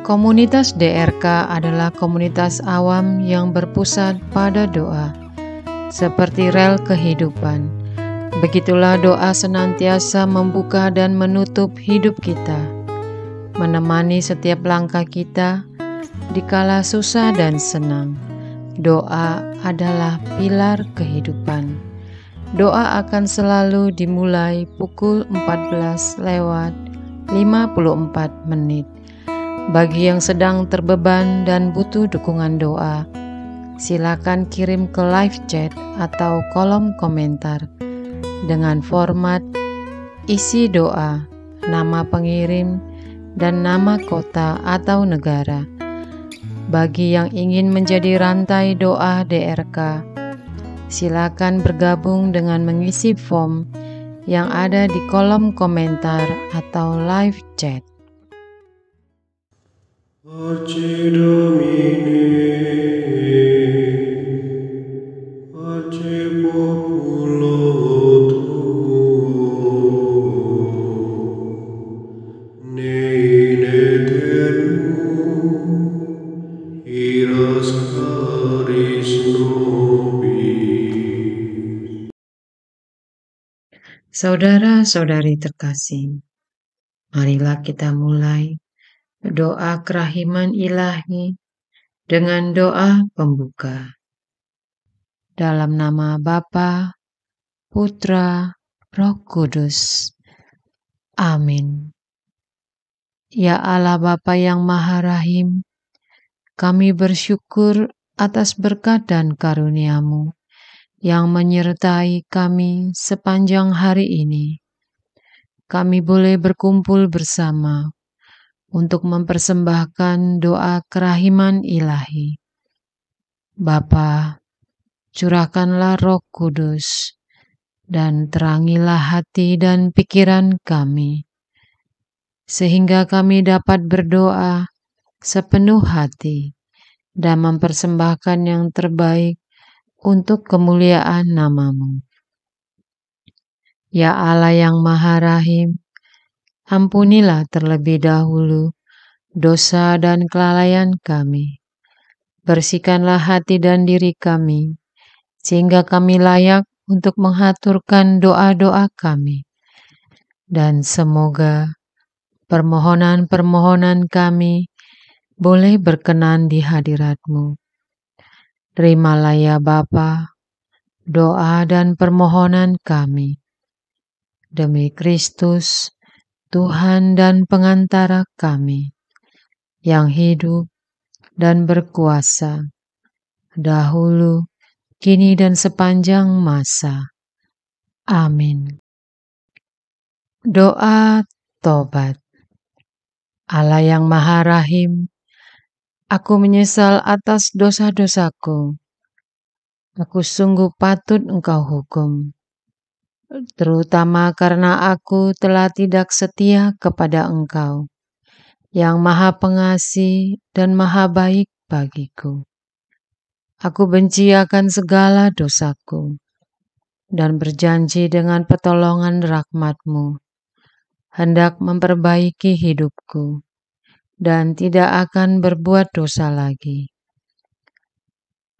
Komunitas DRK adalah komunitas awam yang berpusat pada doa, seperti rel kehidupan. Begitulah doa senantiasa membuka dan menutup hidup kita, menemani setiap langkah kita di kala susah dan senang. Doa adalah pilar kehidupan. Doa akan selalu dimulai pukul 14:54. Bagi yang sedang terbeban dan butuh dukungan doa, silakan kirim ke live chat atau kolom komentar dengan format isi doa, nama pengirim, dan nama kota atau negara. Bagi yang ingin menjadi rantai doa DRK, silakan bergabung dengan mengisi form yang ada di kolom komentar atau live chat. Pace Domini, pace populo tuo, ne in aeternum, iras caris nobis. Saudara-saudari terkasih, marilah kita mulai doa kerahiman ilahi dengan doa pembuka. Dalam nama Bapa, Putra, Roh Kudus. Amin. Ya Allah Bapa yang Maha Rahim, kami bersyukur atas berkat dan karunia-Mu yang menyertai kami sepanjang hari ini. Kami boleh berkumpul bersama untuk mempersembahkan doa kerahiman ilahi. Bapa, curahkanlah Roh Kudus dan terangilah hati dan pikiran kami, sehingga kami dapat berdoa sepenuh hati dan mempersembahkan yang terbaik untuk kemuliaan nama-Mu. Ya Allah yang Maha Rahim, ampunilah terlebih dahulu dosa dan kelalaian kami. Bersihkanlah hati dan diri kami, sehingga kami layak untuk menghaturkan doa-doa kami. Dan semoga permohonan-permohonan kami boleh berkenan di hadirat-Mu. Terimalah ya Bapa, doa dan permohonan kami. Demi Kristus, Tuhan dan pengantara kami, yang hidup dan berkuasa, dahulu, kini dan sepanjang masa. Amin. Doa tobat. Allah yang Maha Rahim, aku menyesal atas dosa-dosaku. Aku sungguh patut Engkau hukum, terutama karena aku telah tidak setia kepada Engkau, yang Maha Pengasih dan Maha Baik bagiku. Aku benci akan segala dosaku, dan berjanji dengan pertolongan rahmat-Mu, hendak memperbaiki hidupku, dan tidak akan berbuat dosa lagi.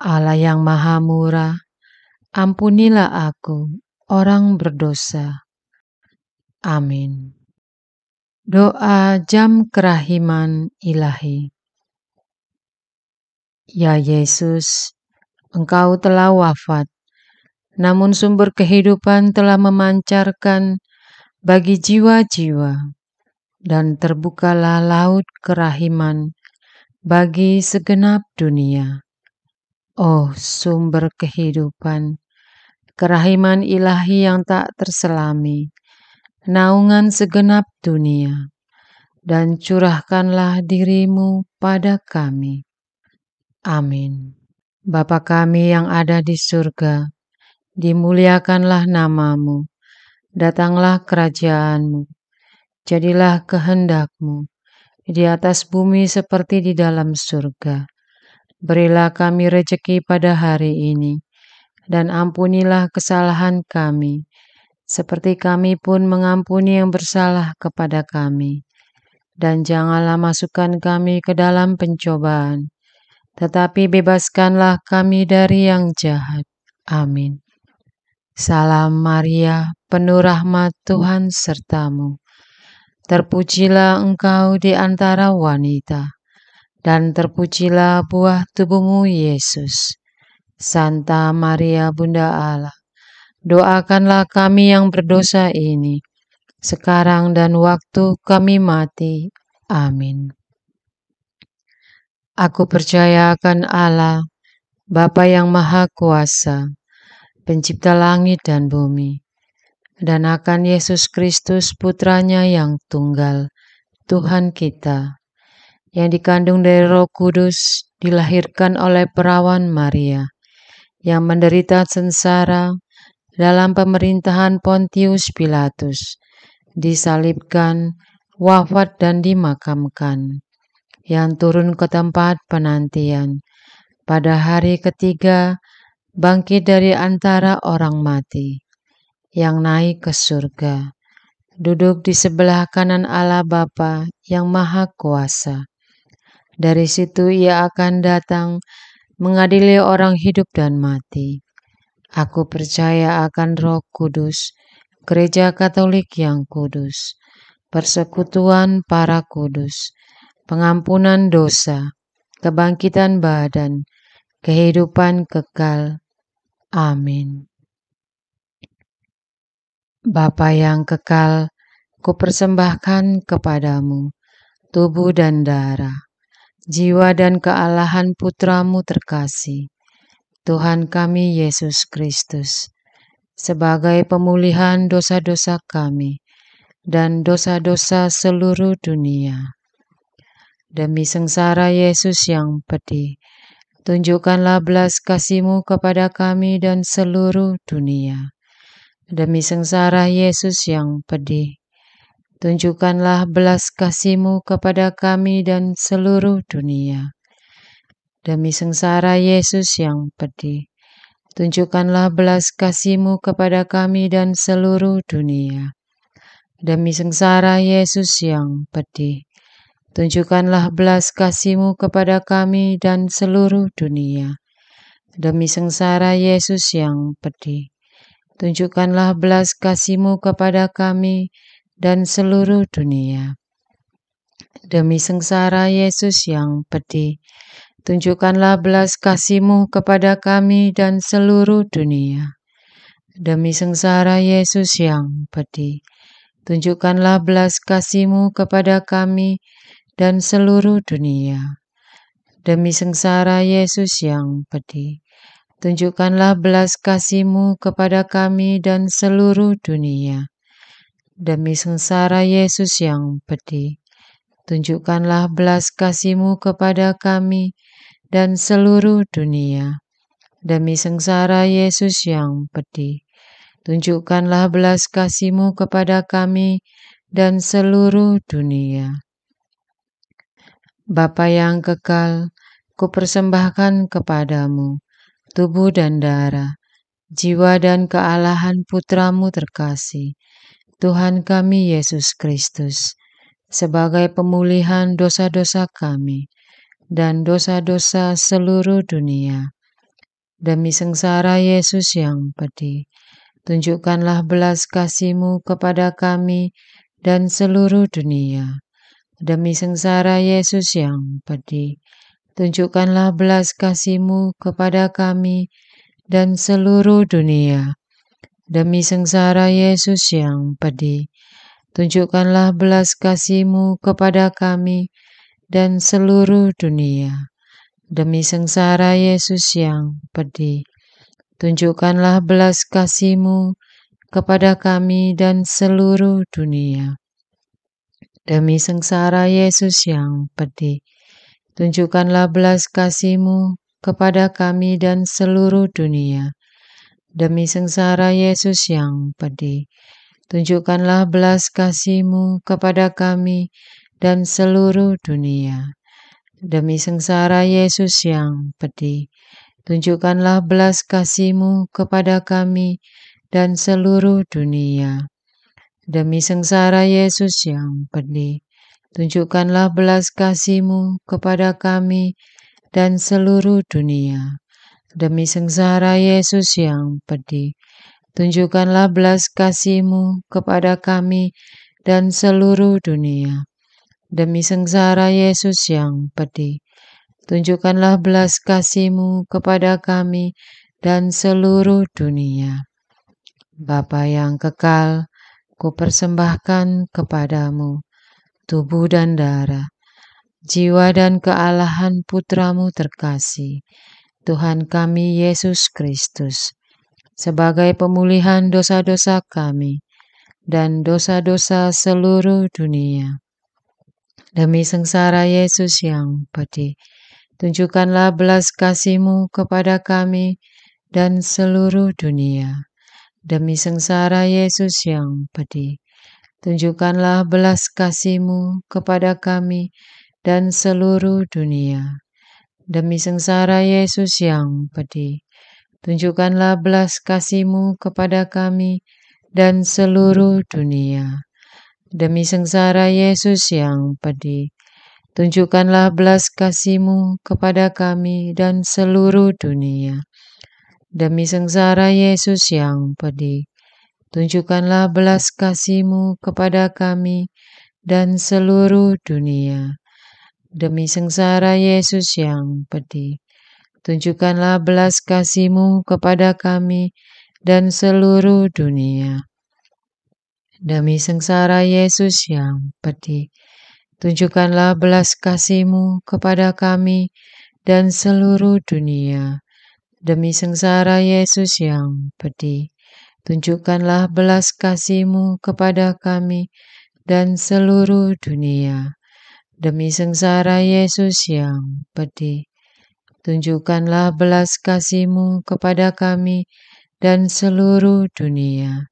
Allah yang Maha Murah, ampunilah aku, orang berdosa. Amin. Doa jam kerahiman ilahi. Ya Yesus, Engkau telah wafat, namun sumber kehidupan telah memancarkan bagi jiwa-jiwa, dan terbukalah laut kerahiman bagi segenap dunia. Oh sumber kehidupan, kerahiman ilahi yang tak terselami, naungan segenap dunia, dan curahkanlah dirimu pada kami. Amin. Bapa kami yang ada di surga, dimuliakanlah namamu, datanglah kerajaanmu, jadilah kehendakmu, di atas bumi seperti di dalam surga. Berilah kami rejeki pada hari ini, dan ampunilah kesalahan kami, seperti kami pun mengampuni yang bersalah kepada kami. Dan janganlah masukkan kami ke dalam pencobaan, tetapi bebaskanlah kami dari yang jahat. Amin. Salam Maria, penuh rahmat Tuhan sertamu. Terpujilah engkau di antara wanita, dan terpujilah buah tubuhmu Yesus. Santa Maria Bunda Allah, doakanlah kami yang berdosa ini, sekarang dan waktu kami mati. Amin. Aku percaya akan Allah, Bapa yang Maha Kuasa, Pencipta langit dan bumi, dan akan Yesus Kristus Putranya yang tunggal, Tuhan kita, yang dikandung dari Roh Kudus, dilahirkan oleh perawan Maria, yang menderita sengsara dalam pemerintahan Pontius Pilatus, disalibkan, wafat dan dimakamkan, yang turun ke tempat penantian, pada hari ketiga bangkit dari antara orang mati, yang naik ke surga, duduk di sebelah kanan Allah Bapa yang Maha Kuasa. Dari situ ia akan datang mengadili orang hidup dan mati. Aku percaya akan Roh Kudus, Gereja Katolik yang kudus, persekutuan para kudus, pengampunan dosa, kebangkitan badan, kehidupan kekal. Amin. Bapa yang kekal, kupersembahkan kepadamu tubuh dan darah, jiwa dan kealahan Putramu terkasih, Tuhan kami Yesus Kristus, sebagai pemulihan dosa-dosa kami dan dosa-dosa seluruh dunia. Demi sengsara Yesus yang pedih, tunjukkanlah belas kasih-Mu kepada kami dan seluruh dunia. Demi sengsara Yesus yang pedih, tunjukkanlah belas kasih-Mu kepada kami dan seluruh dunia. Demi sengsara Yesus yang pedih, tunjukkanlah belas kasih-Mu kepada kami dan seluruh dunia. Demi sengsara Yesus yang pedih, tunjukkanlah belas kasih-Mu kepada kami dan seluruh dunia. Demi sengsara Yesus yang pedih, tunjukkanlah belas kasih-Mu kepada kami dan seluruh dunia. Demi sengsara Yesus yang pedih, tunjukkanlah belas kasih-Mu kepada kami dan seluruh dunia. Demi sengsara Yesus yang pedih, tunjukkanlah belas kasih-Mu kepada kami dan seluruh dunia. Demi sengsara Yesus yang pedih, tunjukkanlah belas kasih-Mu kepada kami dan seluruh dunia. Demi sengsara Yesus yang pedih, tunjukkanlah belas kasih-Mu kepada kami dan seluruh dunia. Demi sengsara Yesus yang pedih, tunjukkanlah belas kasih-Mu kepada kami dan seluruh dunia. Bapa yang kekal, kupersembahkan kepadamu tubuh dan darah, jiwa dan kealahan Putramu terkasih, Tuhan kami Yesus Kristus, sebagai pemulihan dosa-dosa kami dan dosa-dosa seluruh dunia. Demi sengsara Yesus yang pedih, tunjukkanlah belas kasih-Mu kepada kami dan seluruh dunia. Demi sengsara Yesus yang pedih, tunjukkanlah belas kasih-Mu kepada kami dan seluruh dunia. Demi sengsara Yesus yang pedih, tunjukkanlah belas kasih-Mu kepada kami dan seluruh dunia. Demi sengsara Yesus yang pedih, tunjukkanlah belas kasih-Mu kepada kami dan seluruh dunia. Demi sengsara Yesus yang pedih, tunjukkanlah belas kasih-Mu kepada kami dan seluruh dunia. Demi sengsara Yesus yang pedih, tunjukkanlah belas kasih-Mu kepada kami dan seluruh dunia. Demi sengsara Yesus yang pedih, tunjukkanlah belas kasih-Mu kepada kami dan seluruh dunia. Demi sengsara Yesus yang pedih, tunjukkanlah belas kasih-Mu kepada kami dan seluruh dunia. Demi sengsara Yesus yang pedih, tunjukkanlah belas kasih-Mu kepada kami dan seluruh dunia. Demi sengsara Yesus yang pedih, tunjukkanlah belas kasih-Mu kepada kami dan seluruh dunia. Bapa yang kekal, Kupersembahkan kepadamu tubuh dan darah, jiwa dan kealahan Putra-Mu terkasih, Tuhan kami Yesus Kristus, sebagai pemulihan dosa-dosa kami dan dosa-dosa seluruh dunia. Demi sengsara Yesus yang pedih, tunjukkanlah belas kasih-Mu kepada kami dan seluruh dunia. Demi sengsara Yesus yang pedih, tunjukkanlah belas kasih-Mu kepada kami dan seluruh dunia. Demi sengsara Yesus yang pedih, tunjukkanlah belas kasih-Mu kepada kami dan seluruh dunia. Demi sengsara Yesus yang pedih, tunjukkanlah belas kasih-Mu kepada kami dan seluruh dunia. Demi sengsara Yesus yang pedih, tunjukkanlah belas kasih-Mu kepada kami dan seluruh dunia. Demi sengsara Yesus yang pedih, tunjukkanlah belas kasih-Mu kepada kami dan seluruh dunia. Demi sengsara Yesus yang pedih, tunjukkanlah belas kasih-Mu kepada kami dan seluruh dunia. Demi sengsara Yesus yang pedih, tunjukkanlah belas kasih-Mu kepada kami dan seluruh dunia. Demi sengsara Yesus yang pedih, tunjukkanlah belas kasih-Mu kepada kami dan seluruh dunia.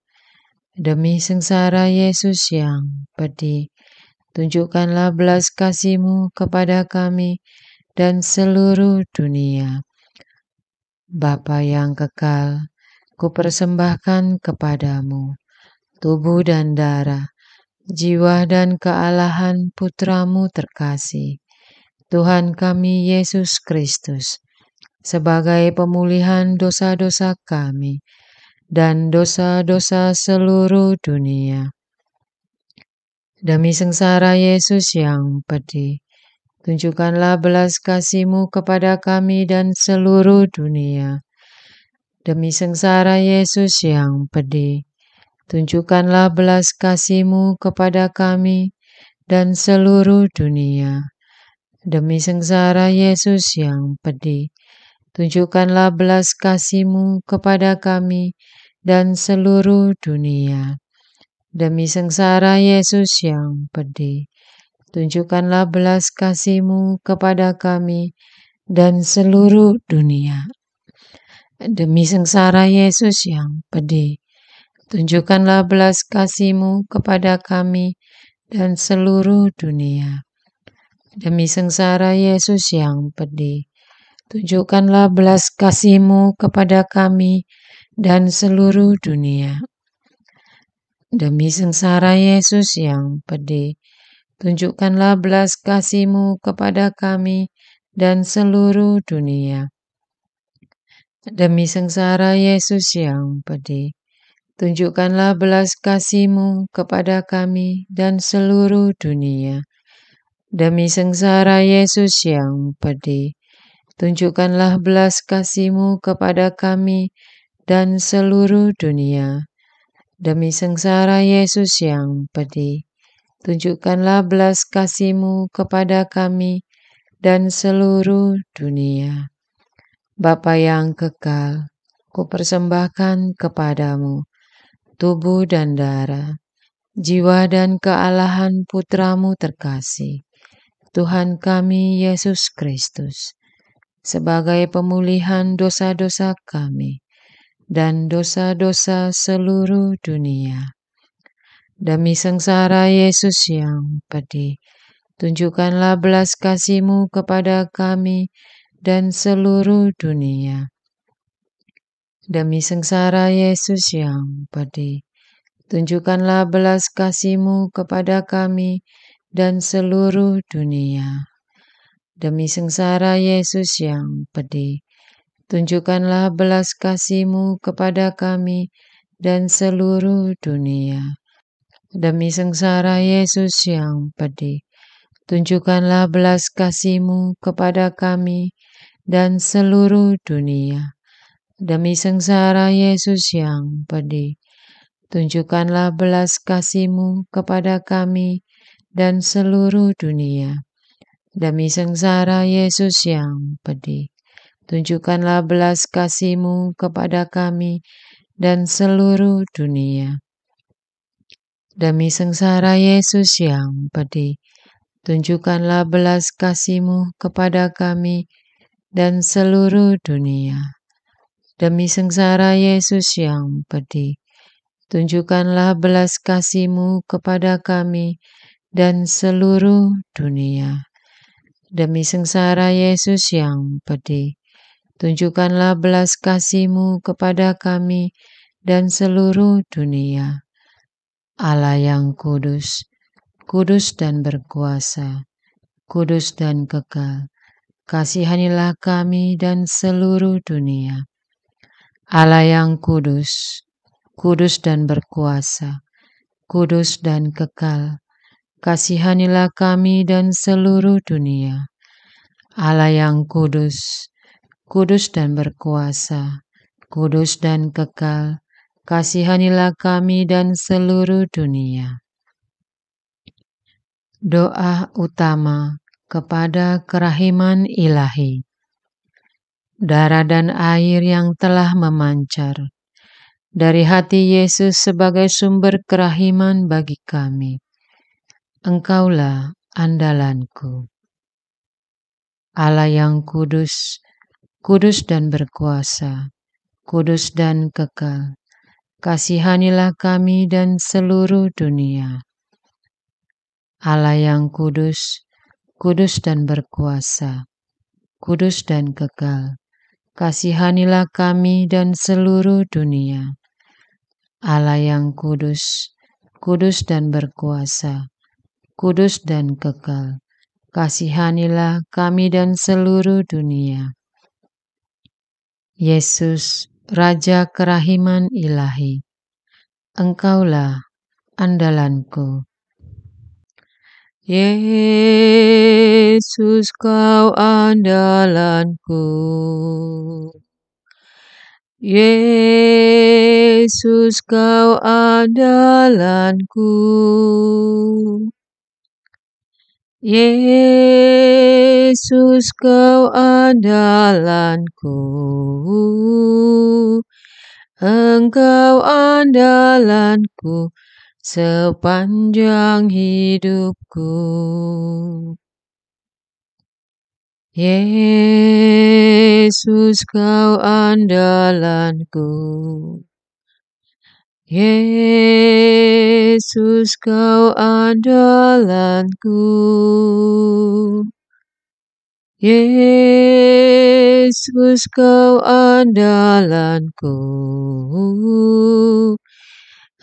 Demi sengsara Yesus yang pedih, tunjukkanlah belas kasih-Mu kepada kami dan seluruh dunia. Bapa yang kekal, Kupersembahkan kepadamu tubuh dan darah, jiwa dan kealahan Putra-Mu terkasih, Tuhan kami Yesus Kristus, sebagai pemulihan dosa-dosa kami dan dosa-dosa seluruh dunia. Demi sengsara Yesus yang pedih, tunjukkanlah belas kasih-Mu kepada kami dan seluruh dunia. Demi sengsara Yesus yang pedih, tunjukkanlah belas kasih-Mu kepada kami dan seluruh dunia. Demi sengsara Yesus yang pedih, tunjukkanlah belas kasih-Mu kepada kami dan seluruh dunia. Demi sengsara Yesus yang pedih, tunjukkanlah belas kasih-Mu kepada kami dan seluruh dunia. Demi sengsara Yesus yang pedih, tunjukkanlah belas kasih-Mu kepada kami dan seluruh dunia. Demi sengsara Yesus yang pedih, tunjukkanlah belas kasih-Mu kepada kami dan seluruh dunia. Demi sengsara Yesus yang pedih, tunjukkanlah belas kasih-Mu kepada kami dan seluruh dunia. Demi sengsara Yesus yang pedih, tunjukkanlah belas kasih-Mu kepada kami dan seluruh dunia. Demi sengsara Yesus yang pedih, tunjukkanlah belas kasih-Mu kepada kami dan seluruh dunia. Demi sengsara Yesus yang pedih, tunjukkanlah belas kasih-Mu kepada kami dan seluruh dunia. Bapa yang kekal, kupersembahkan kepadamu tubuh dan darah, jiwa dan kealahan putramu terkasih, Tuhan kami Yesus Kristus, sebagai pemulihan dosa-dosa kami dan dosa-dosa seluruh dunia. Demi sengsara Yesus yang pedih, tunjukkanlah belas kasih-Mu kepada kami dan seluruh dunia. Demi sengsara Yesus yang pedih, tunjukkanlah belas kasih-Mu kepada kami dan seluruh dunia. Demi sengsara Yesus yang pedih, tunjukkanlah belas kasih-Mu kepada kami dan seluruh dunia. Demi sengsara Yesus yang pedih, tunjukkanlah belas kasih-Mu kepada kami dan seluruh dunia. Demi sengsara Yesus yang pedih, tunjukkanlah belas kasih-Mu kepada kami dan seluruh dunia. Demi sengsara Yesus yang pedih, tunjukkanlah belas kasih-Mu kepada kami dan seluruh dunia. Demi sengsara Yesus yang pedih, tunjukkanlah belas kasih-Mu kepada kami dan seluruh dunia. Demi sengsara Yesus yang pedih, tunjukkanlah belas kasih-Mu kepada kami dan seluruh dunia. Demi sengsara Yesus yang pedih, tunjukkanlah belas kasih-Mu kepada kami dan seluruh dunia. Allah yang kudus, kudus dan berkuasa, kudus dan kekal, kasihanilah kami dan seluruh dunia. Allah yang kudus, kudus dan berkuasa, kudus dan kekal, kasihanilah kami dan seluruh dunia. Allah yang kudus, kudus dan berkuasa, kudus dan kekal, kasihanilah kami dan seluruh dunia. Doa utama kepada kerahiman ilahi. Darah dan air yang telah memancar dari hati Yesus sebagai sumber kerahiman bagi kami. Engkaulah andalanku. Allah yang kudus, kudus dan berkuasa, kudus dan kekal, kasihanilah kami dan seluruh dunia. Allah yang kudus, kudus dan berkuasa, kudus dan kekal, kasihanilah kami dan seluruh dunia. Allah yang kudus, kudus dan berkuasa, kudus dan kekal, kasihanilah kami dan seluruh dunia. Yesus, Raja kerahiman ilahi, Engkaulah andalanku. Yesus, Kau andalanku. Yesus, Kau andalanku. Yesus, Kau andalanku. Engkau andalanku sepanjang hidupku. Yesus, Kau andalanku. Yesus, Kau andalanku. Yesus, Kau andalanku.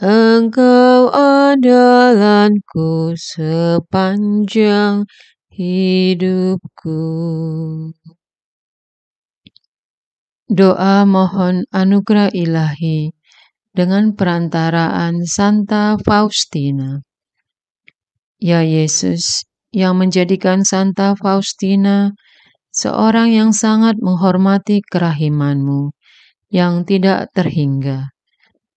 Engkau andalanku sepanjang hidupku. Doa mohon anugerah ilahi dengan perantaraan Santa Faustina. Ya Yesus, yang menjadikan Santa Faustina seorang yang sangat menghormati kerahiman-Mu yang tidak terhingga.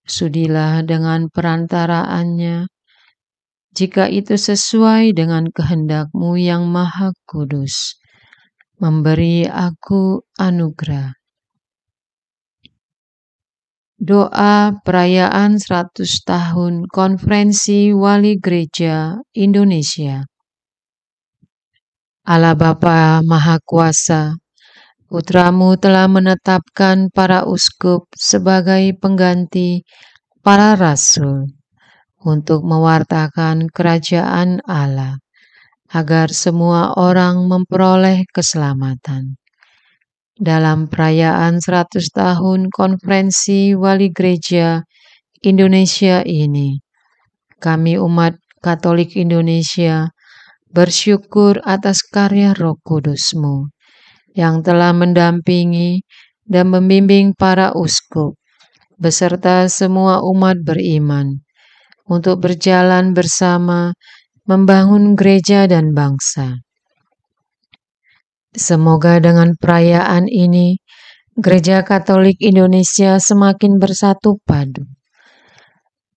Sudilah dengan perantaraannya, jika itu sesuai dengan kehendak-Mu yang maha kudus, memberi aku anugerah. Doa perayaan 100 tahun Konferensi Wali Gereja Indonesia. Allah Bapa Maha Kuasa, Putramu telah menetapkan para uskup sebagai pengganti para rasul untuk mewartakan kerajaan Allah, agar semua orang memperoleh keselamatan. Dalam perayaan 100 tahun Konferensi Wali Gereja Indonesia ini, kami umat Katolik Indonesia bersyukur atas karya Roh Kudus-Mu yang telah mendampingi dan membimbing para uskup beserta semua umat beriman untuk berjalan bersama membangun gereja dan bangsa. Semoga dengan perayaan ini, Gereja Katolik Indonesia semakin bersatu padu,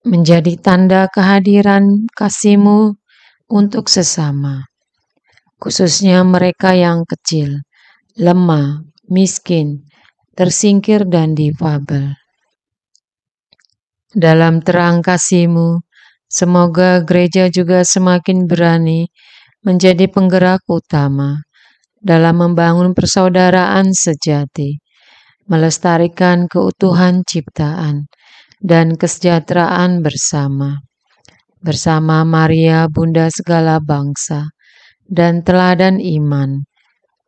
menjadi tanda kehadiran kasih-Mu untuk sesama, khususnya mereka yang kecil, lemah, miskin, tersingkir, dan difabel. Dalam terang kasih-Mu, semoga gereja juga semakin berani menjadi penggerak utama dalam membangun persaudaraan sejati, melestarikan keutuhan ciptaan dan kesejahteraan bersama Maria Bunda segala bangsa dan teladan iman.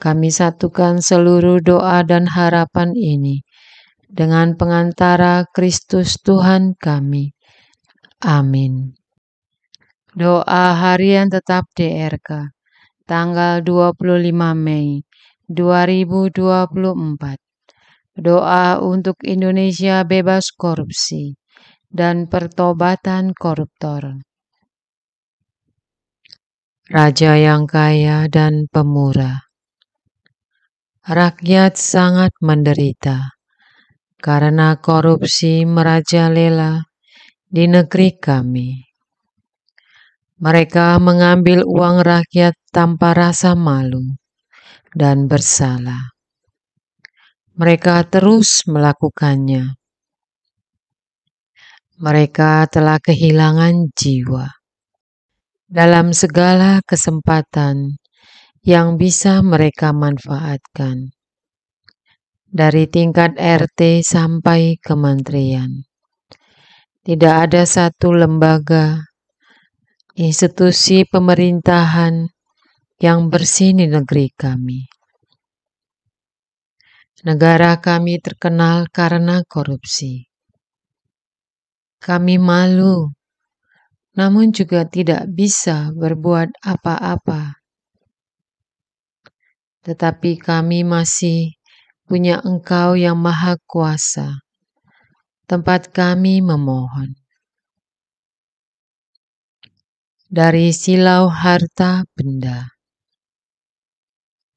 Kami satukan seluruh doa dan harapan ini dengan pengantara Kristus Tuhan kami. Amin. Doa harian tetap DRK, tanggal 25 Mei 2024. Doa untuk Indonesia bebas korupsi dan pertobatan koruptor. Raja yang kaya dan pemurah. Rakyat sangat menderita karena korupsi merajalela di negeri kami. Mereka mengambil uang rakyat tanpa rasa malu dan bersalah. Mereka terus melakukannya. Mereka telah kehilangan jiwa dalam segala kesempatan yang bisa mereka manfaatkan, dari tingkat RT sampai kementerian. Tidak ada satu lembaga, institusi pemerintahan yang bersih di negeri kami. Negara kami terkenal karena korupsi. Kami malu, namun juga tidak bisa berbuat apa-apa. Tetapi kami masih punya Engkau yang Maha Kuasa, tempat kami memohon. Dari silau harta benda,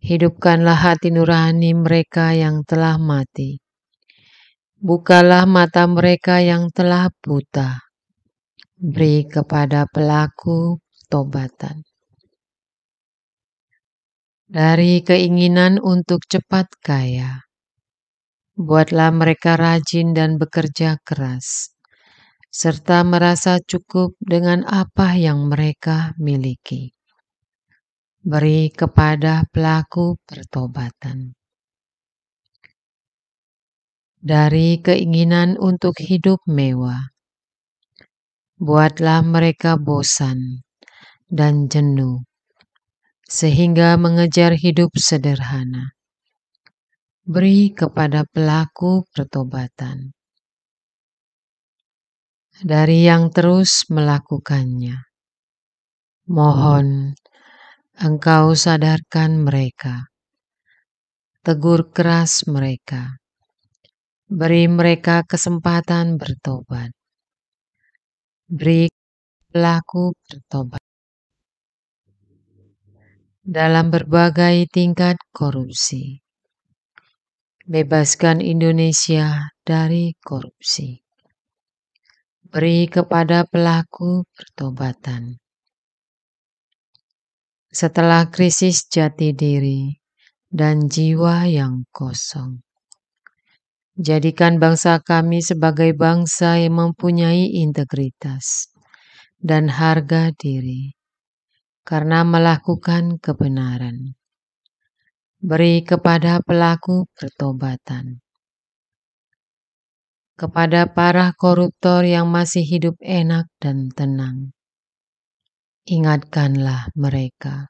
hidupkanlah hati nurani mereka yang telah mati. Bukalah mata mereka yang telah buta. Beri kepada pelaku tobatan. Dari keinginan untuk cepat kaya, buatlah mereka rajin dan bekerja keras, serta merasa cukup dengan apa yang mereka miliki. Beri kepada pelaku pertobatan. Dari keinginan untuk hidup mewah, buatlah mereka bosan dan jenuh, sehingga mengejar hidup sederhana. Beri kepada pelaku pertobatan. Dari yang terus melakukannya, mohon Engkau sadarkan mereka, tegur keras mereka, beri mereka kesempatan bertobat. Beri pelaku bertobat dalam berbagai tingkat korupsi. Bebaskan Indonesia dari korupsi. Beri kepada pelaku pertobatan. Setelah krisis jati diri dan jiwa yang kosong. Jadikan bangsa kami sebagai bangsa yang mempunyai integritas dan harga diri karena melakukan kebenaran. Beri kepada pelaku pertobatan. Kepada para koruptor yang masih hidup enak dan tenang, ingatkanlah mereka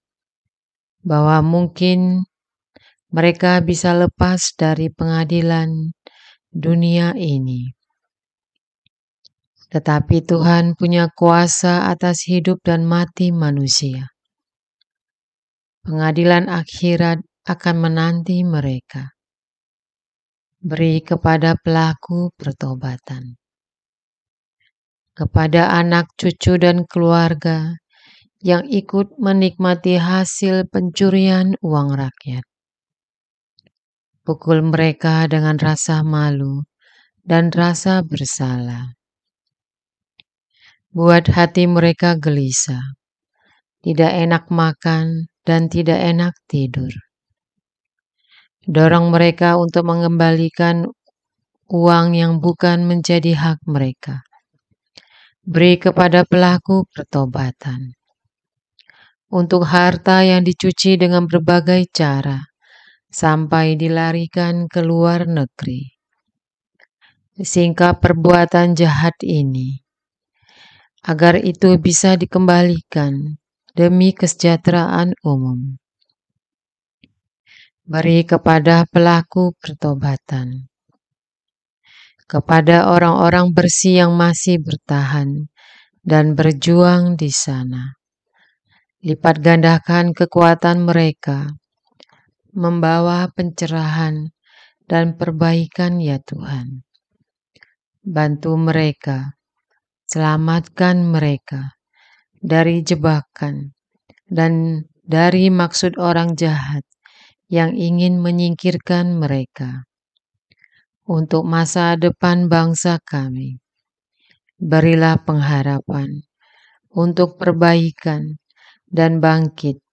bahwa mungkin mereka bisa lepas dari pengadilan dunia ini. Tetapi Tuhan punya kuasa atas hidup dan mati manusia. Pengadilan akhirat akan menanti mereka. Beri kepada pelaku pertobatan. Kepada anak, cucu, dan keluarga yang ikut menikmati hasil pencurian uang rakyat. Pukul mereka dengan rasa malu dan rasa bersalah. Buat hati mereka gelisah, tidak enak makan dan tidak enak tidur. Dorong mereka untuk mengembalikan uang yang bukan menjadi hak mereka. Beri kepada pelaku pertobatan. Untuk harta yang dicuci dengan berbagai cara, sampai dilarikan ke luar negeri. Singkap perbuatan jahat ini, agar itu bisa dikembalikan demi kesejahteraan umum. Beri kepada pelaku pertobatan. Kepada orang-orang bersih yang masih bertahan dan berjuang di sana. Lipat gandakan kekuatan mereka, membawa pencerahan dan perbaikan ya Tuhan. Bantu mereka, selamatkan mereka dari jebakan dan dari maksud orang jahat yang ingin menyingkirkan mereka. Untuk masa depan bangsa kami, berilah pengharapan untuk perbaikan dan bangkit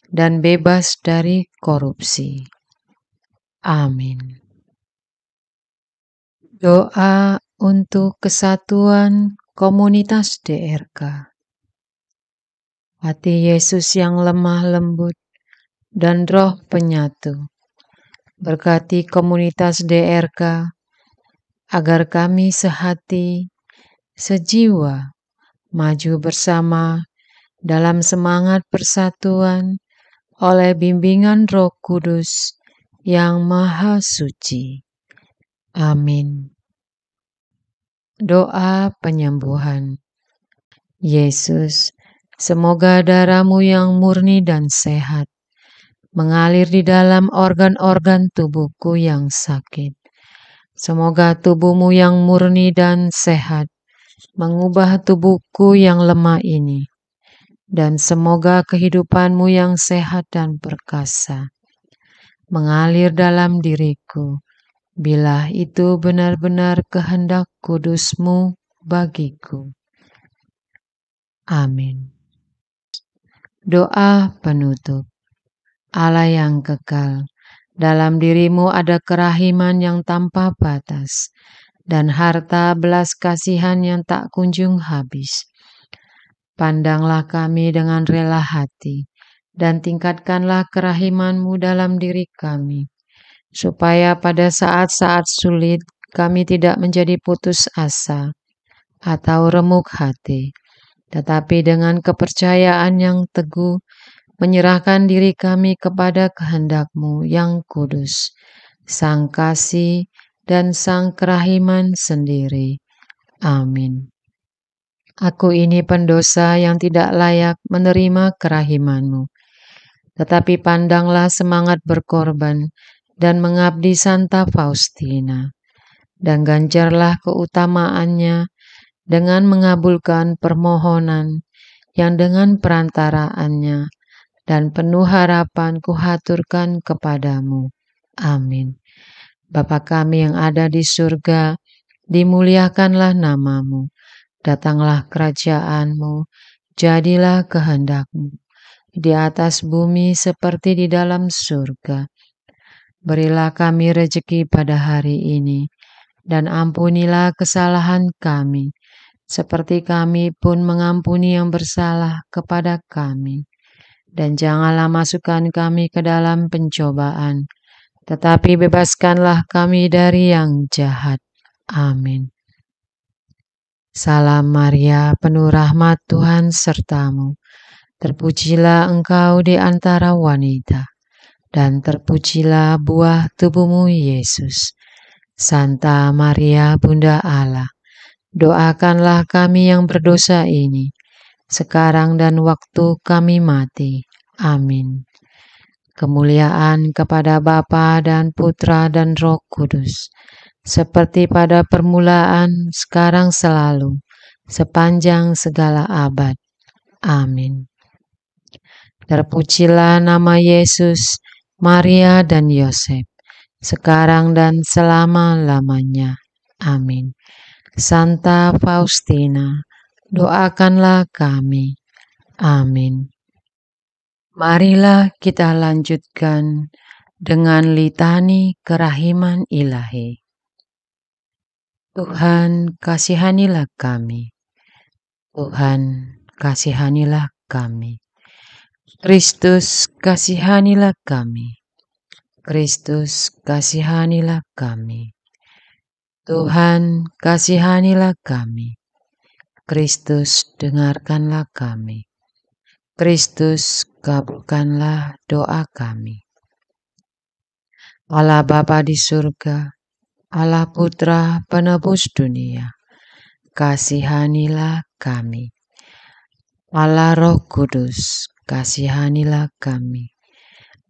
dan bebas dari korupsi. Amin. Doa untuk kesatuan komunitas DRK. Hati Yesus yang lemah lembut dan roh penyatu, berkati komunitas DRK agar kami sehati, sejiwa, maju bersama dalam semangat persatuan oleh bimbingan Roh Kudus yang Maha Suci. Amin. Doa penyembuhan. Yesus, semoga darah-Mu yang murni dan sehat mengalir di dalam organ-organ tubuhku yang sakit. Semoga tubuh-Mu yang murni dan sehat mengubah tubuhku yang lemah ini. Dan semoga kehidupan-Mu yang sehat dan perkasa mengalir dalam diriku, bila itu benar-benar kehendak kudus-Mu bagiku. Amin. Doa penutup. Allah yang kekal, dalam diri-Mu ada kerahiman yang tanpa batas, dan harta belas kasihan yang tak kunjung habis. Pandanglah kami dengan rela hati, dan tingkatkanlah kerahiman-Mu dalam diri kami, supaya pada saat-saat sulit kami tidak menjadi putus asa atau remuk hati, tetapi dengan kepercayaan yang teguh, menyerahkan diri kami kepada kehendak-Mu yang kudus, Sang Kasih dan Sang Kerahiman sendiri. Amin. Aku ini pendosa yang tidak layak menerima kerahiman-Mu, tetapi pandanglah semangat berkorban dan mengabdi Santa Faustina, dan ganjarlah keutamaannya dengan mengabulkan permohonan yang dengan perantaraannya dan penuh harapan kuhaturkan kepadamu. Amin. Bapa kami yang ada di surga, dimuliakanlah nama-Mu. Datanglah kerajaan-Mu, jadilah kehendak-Mu, di atas bumi seperti di dalam surga. Berilah kami rejeki pada hari ini, dan ampunilah kesalahan kami, seperti kami pun mengampuni yang bersalah kepada kami. Dan janganlah masukkan kami ke dalam pencobaan, tetapi bebaskanlah kami dari yang jahat. Amin. Salam Maria, penuh rahmat, Tuhan sertamu. Terpujilah engkau di antara wanita, dan terpujilah buah tubuhmu, Yesus. Santa Maria, Bunda Allah, doakanlah kami yang berdosa ini, sekarang dan waktu kami mati. Amin. Kemuliaan kepada Bapa dan Putra dan Roh Kudus, seperti pada permulaan, sekarang selalu, sepanjang segala abad. Amin. Terpujilah nama Yesus, Maria dan Yosef, sekarang dan selama-lamanya. Amin. Santa Faustina, doakanlah kami. Amin. Marilah kita lanjutkan dengan litani kerahiman Ilahi. Tuhan, kasihanilah kami. Tuhan, kasihanilah kami. Kristus, kasihanilah kami. Kristus, kasihanilah kami. Tuhan, kasihanilah kami. Kristus, dengarkanlah kami. Kristus, kabulkanlah doa kami. Allah Bapa di surga, Allah Putra penebus dunia, kasihanilah kami. Allah Roh Kudus, kasihanilah kami.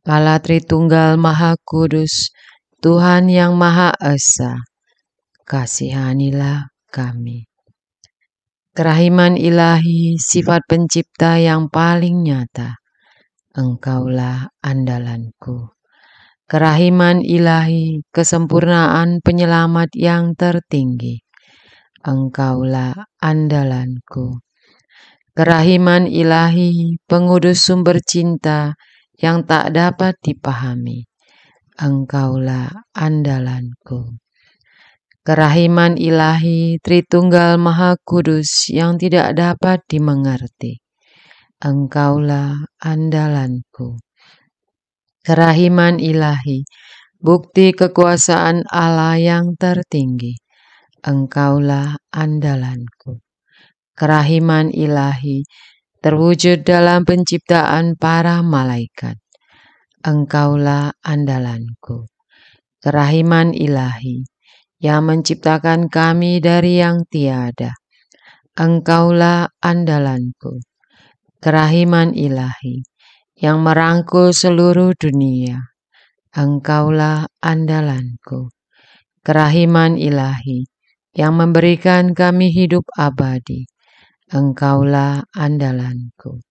Allah Tritunggal Maha Kudus, Tuhan yang Maha Esa, kasihanilah kami. Kerahiman ilahi, sifat pencipta yang paling nyata, Engkaulah andalanku. Kerahiman ilahi, kesempurnaan penyelamat yang tertinggi, Engkaulah andalanku. Kerahiman ilahi, pengudus sumber cinta yang tak dapat dipahami, Engkaulah andalanku. Kerahiman ilahi, Tritunggal Maha Kudus yang tidak dapat dimengerti, Engkaulah andalanku. Kerahiman ilahi, bukti kekuasaan Allah yang tertinggi, Engkaulah andalanku. Kerahiman ilahi, terwujud dalam penciptaan para malaikat, Engkaulah andalanku. Kerahiman ilahi, yang menciptakan kami dari yang tiada, Engkaulah andalanku. Kerahiman ilahi, yang merangkul seluruh dunia, Engkaulah andalanku. Kerahiman ilahi, yang memberikan kami hidup abadi, Engkaulah andalanku.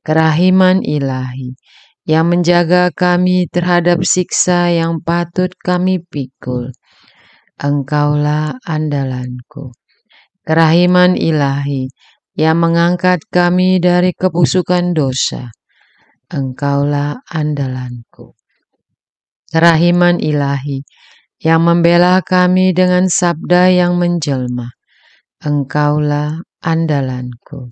Kerahiman ilahi, yang menjaga kami terhadap siksa yang patut kami pikul, Engkaulah andalanku. Kerahiman ilahi, yang mengangkat kami dari kebusukan dosa, Engkaulah andalanku. Kerahiman ilahi, yang membela kami dengan sabda yang menjelma, Engkaulah andalanku.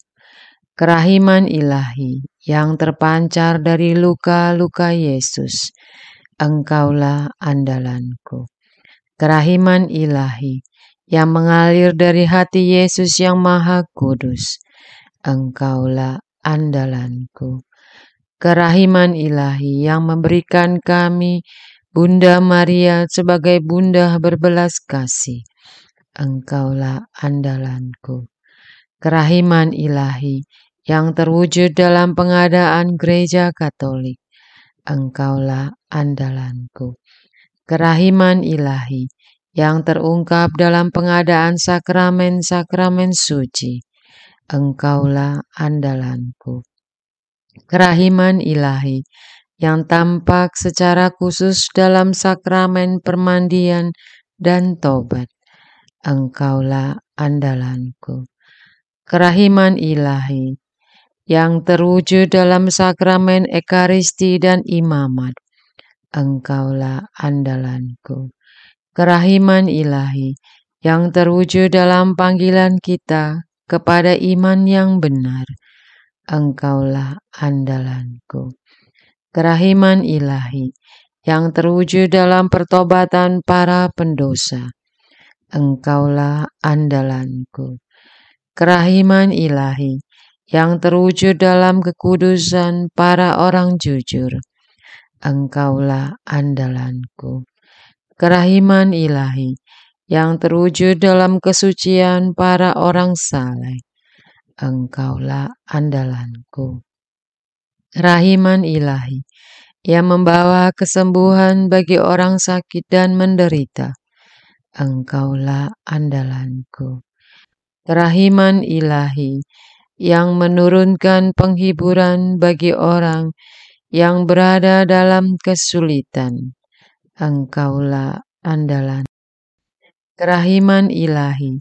Kerahiman ilahi, yang terpancar dari luka-luka Yesus, Engkaulah andalanku. Kerahiman ilahi, yang mengalir dari hati Yesus yang Maha Kudus, Engkaulah andalanku. Kerahiman ilahi, yang memberikan kami Bunda Maria sebagai bunda berbelas kasih, Engkaulah andalanku. Kerahiman ilahi, yang terwujud dalam pengadaan Gereja Katolik, Engkaulah andalanku. Kerahiman ilahi, yang terungkap dalam pengadaan sakramen-sakramen suci, Engkaulah andalanku. Kerahiman ilahi, yang tampak secara khusus dalam sakramen permandian dan tobat, Engkaulah andalanku. Kerahiman ilahi, yang terwujud dalam sakramen ekaristi dan imamat, Engkaulah andalanku. Kerahiman ilahi yang terwujud dalam panggilan kita kepada iman yang benar, Engkaulah andalanku. Kerahiman ilahi yang terwujud dalam pertobatan para pendosa, Engkaulah andalanku. Kerahiman ilahi yang terwujud dalam kekudusan para orang jujur, Engkaulah andalanku. Kerahiman ilahi yang terwujud dalam kesucian para orang saleh, Engkaulah andalanku. Kerahiman ilahi yang membawa kesembuhan bagi orang sakit dan menderita, Engkaulah andalanku. Kerahiman ilahi yang menurunkan penghiburan bagi orang yang berada dalam kesulitan, Engkaulah andalan. Kerahiman ilahi,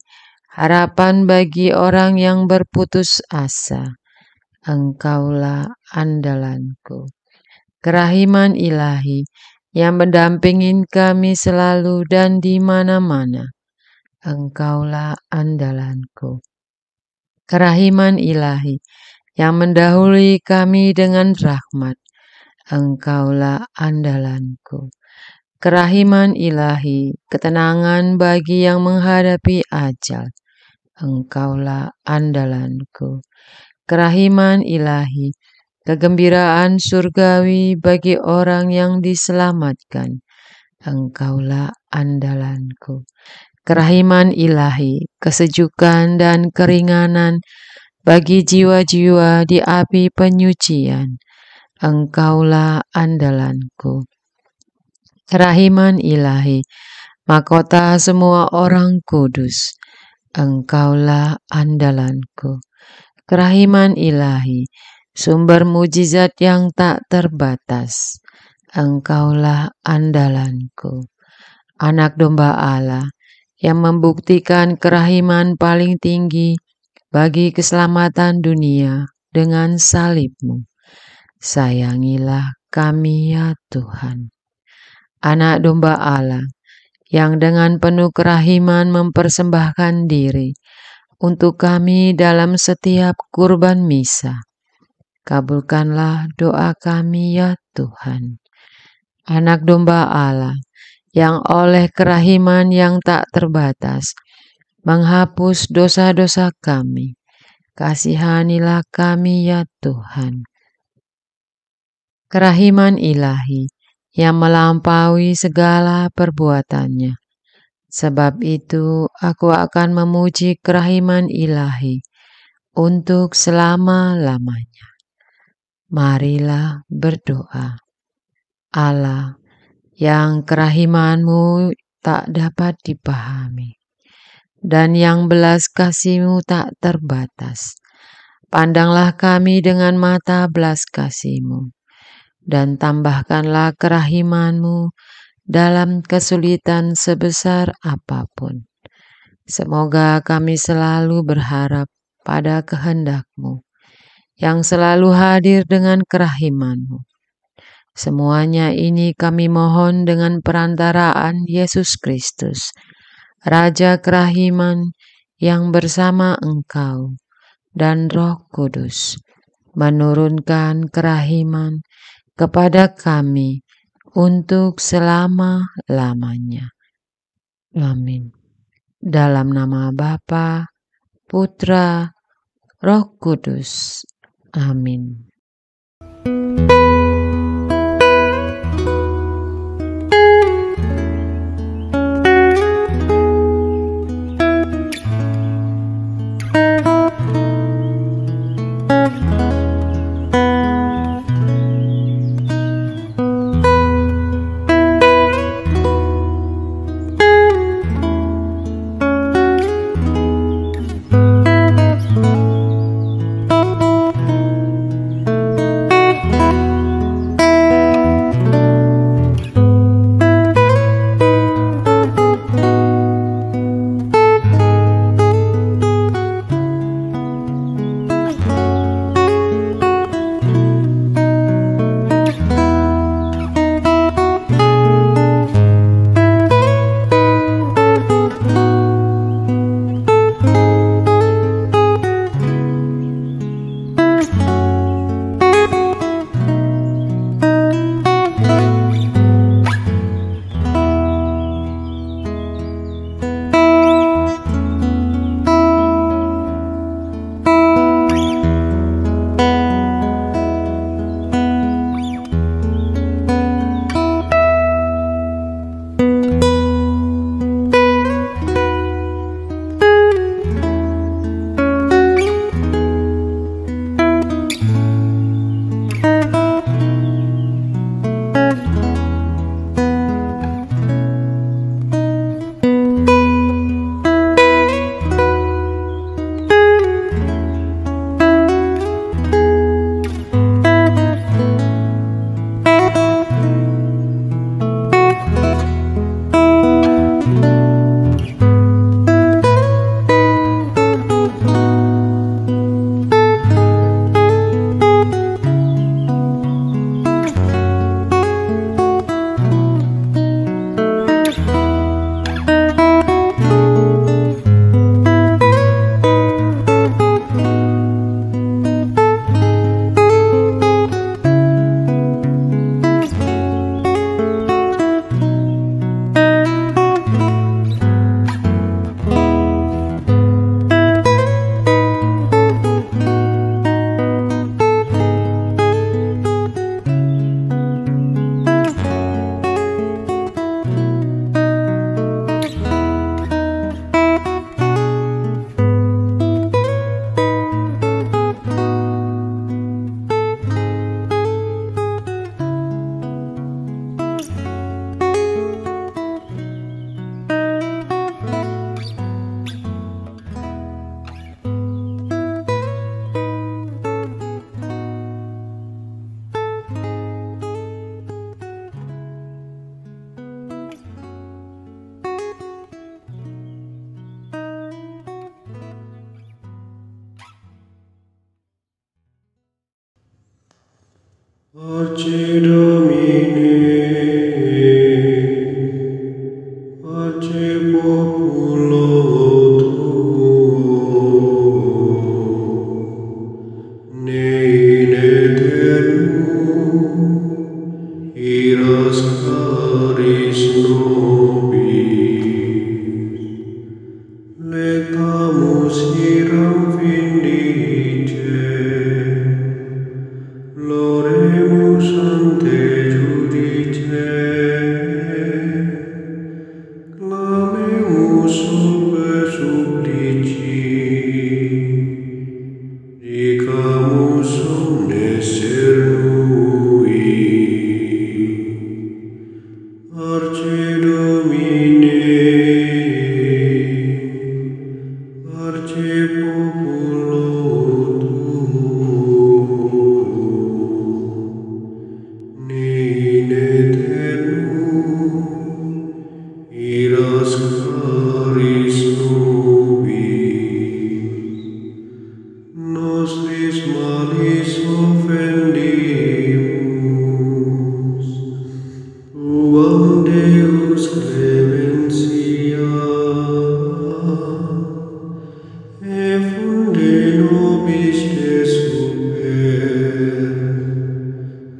harapan bagi orang yang berputus asa, Engkaulah andalanku. Kerahiman ilahi yang mendampingi kami selalu dan di mana-mana, Engkaulah andalanku. Kerahiman ilahi yang mendahului kami dengan rahmat, Engkaulah andalanku. Kerahiman ilahi, ketenangan bagi yang menghadapi ajal, Engkaulah andalanku. Kerahiman ilahi, kegembiraan surgawi bagi orang yang diselamatkan, Engkaulah andalanku. Kerahiman ilahi, kesejukan dan keringanan bagi jiwa-jiwa di api penyucian, Engkaulah andalanku. Kerahiman ilahi, mahkota semua orang kudus, Engkaulah andalanku. Kerahiman ilahi, sumber mujizat yang tak terbatas, Engkaulah andalanku. Anak domba Allah yang membuktikan kerahiman paling tinggi bagi keselamatan dunia dengan salib-Mu. Sayangilah kami ya Tuhan. Anak domba Allah yang dengan penuh kerahiman mempersembahkan diri untuk kami dalam setiap kurban misa. Kabulkanlah doa kami ya Tuhan. Anak domba Allah yang oleh kerahiman yang tak terbatas menghapus dosa-dosa kami. Kasihanilah kami ya Tuhan. Kerahiman ilahi yang melampaui segala perbuatannya. Sebab itu aku akan memuji kerahiman ilahi untuk selama-lamanya. Marilah berdoa. Allah yang kerahiman-Mu tak dapat dipahami dan yang belas kasih-Mu tak terbatas. Pandanglah kami dengan mata belas kasih-Mu dan tambahkanlah kerahiman-Mu dalam kesulitan sebesar apapun. Semoga kami selalu berharap pada kehendak-Mu yang selalu hadir dengan kerahiman-Mu. Semuanya ini kami mohon dengan perantaraan Yesus Kristus, Raja kerahiman yang bersama Engkau dan Roh Kudus menurunkan kerahiman kepada kami untuk selama-lamanya. Amin. Dalam nama Bapa, Putra, Roh Kudus. Amin. Parce Domine, parce populo tuo, ne in aeternum iras caris nobis, letamus iram vindice, Loremus ante judice, clamemus sube supplici, dicamus omnes cernui. Parce Domine, parce populo ne in aeternum iras caris nobis, nostris malis offendimus, tuam Deus clementia, e funde nobis te super,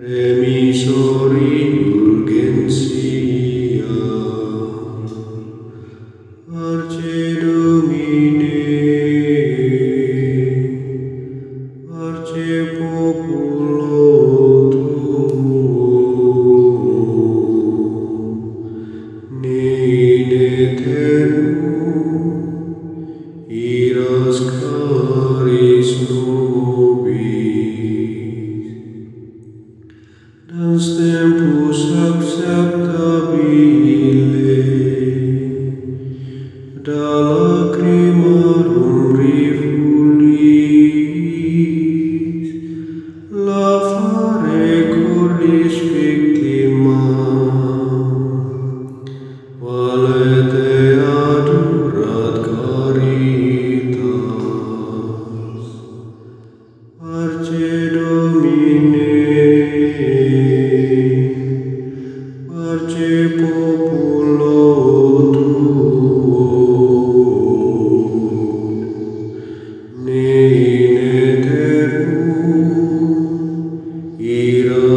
remisori indulgentia. Parce Domine, parce populo tuo, ne in aeternum iras caris nobis. Dans tempus acceptabile, da lacrimarum rifulis, la fare cordis victima, valete adurat caritas. Parce Domine, parce populo tuo, ne in aeternum iras